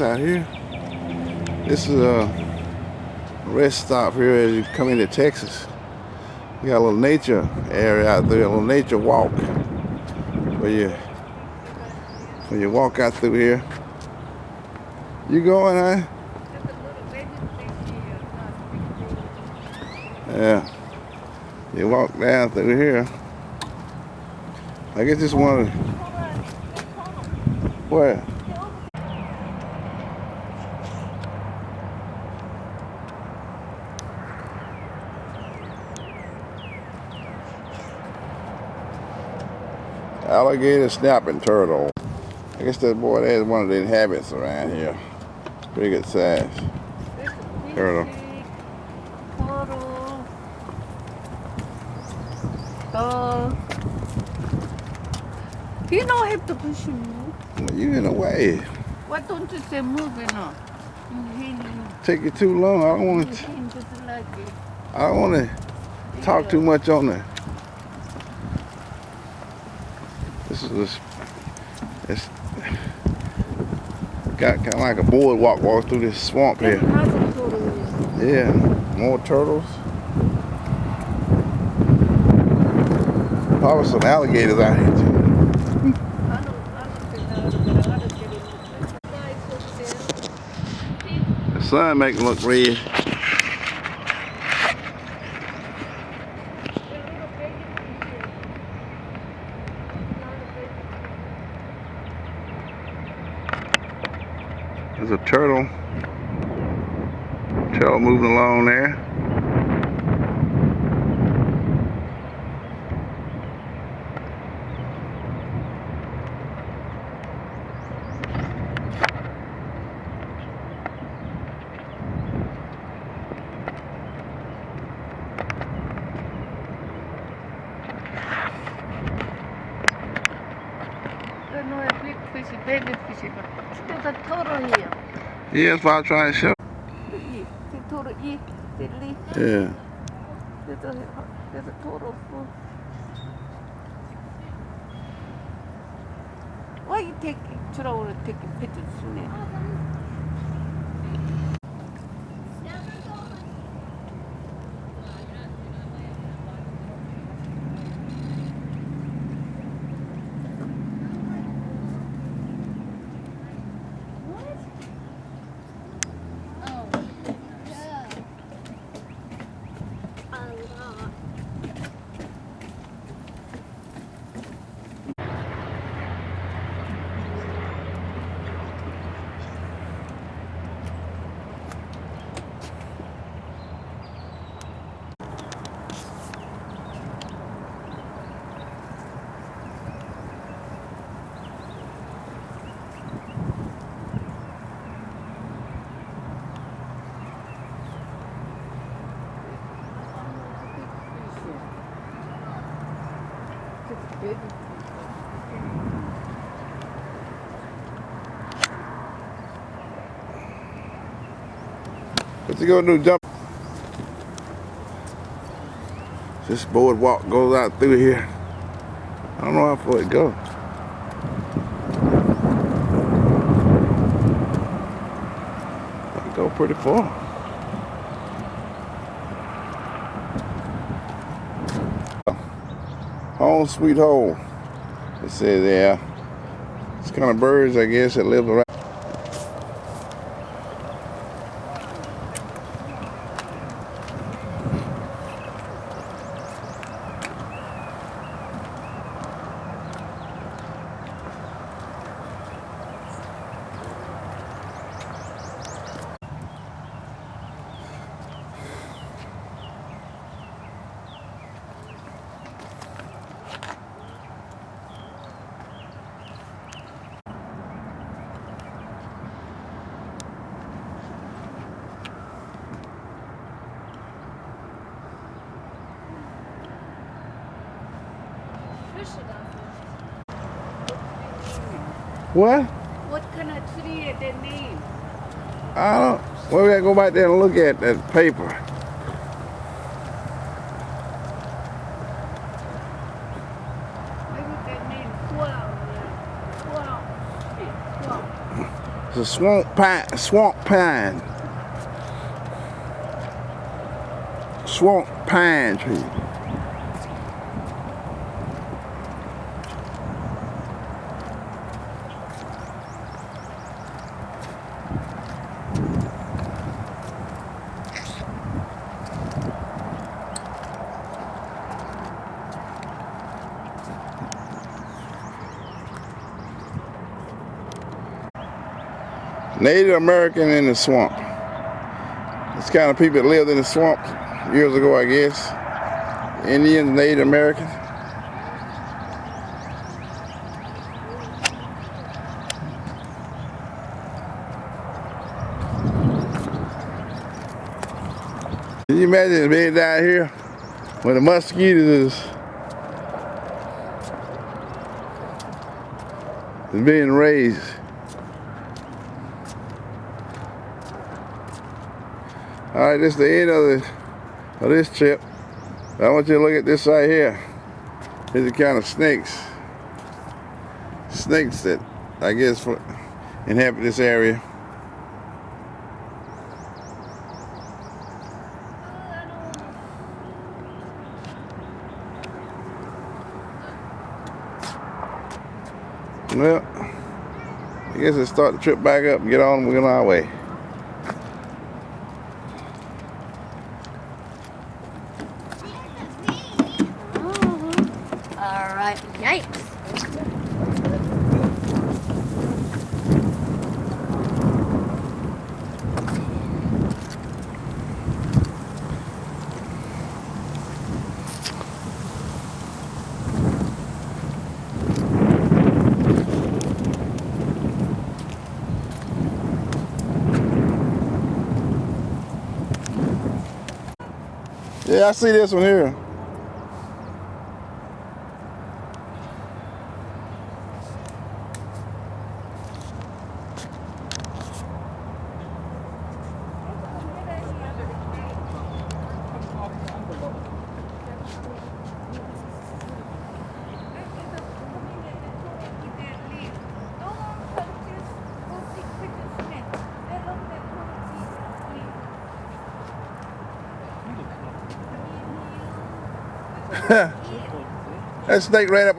rocks out here. This is a rest stop here as you come into Texas. You got a little nature area out there, a little nature walk where you walk out through here. You going, huh? Yeah. You walk down through here. I guess this one. Where? Alligator, snapping turtle. I guess that boy there is one of the inhabitants around here. Pretty good size. Turtle. You don't have to push move. You in the way. Why don't you say moving on? Take you too long. I don't want to. I don't want to talk too much on there. It's got kind of like a boardwalk walk through this swamp here. Yeah, more turtles. Probably some alligators out here too. The sun make it look red. There's a turtle. Turtle moving along there. Baby fish, there's a turtle here. Yeah, that's what I'm trying to show. The turtle eat, they leave. Yeah. There's a turtle food. Why you take trouble taking pictures in there? What you gonna do, jump? This boardwalk goes out through here. I don't know how far it goes. It go pretty far. Home sweet home. It says there. It's kind of birds, I guess, that live around. What? What kind of tree is the name? I don't. Well, we gotta go back there and look at that paper. It's a swamp pine. Swamp pine. Swamp pine tree. Native American in the swamp. It's kind of people that lived in the swamp years ago, I guess. Indians, Native Americans. Can you imagine being down here when the mosquitoes is being raised? Alright, this is the end of this trip. I want you to look at this right here. These are kind of snakes. Snakes that I guess inhabit this area. Well, I guess let's start the trip back up and get on our way. Alright, yikes. Yeah, I see this one here. That snake ran up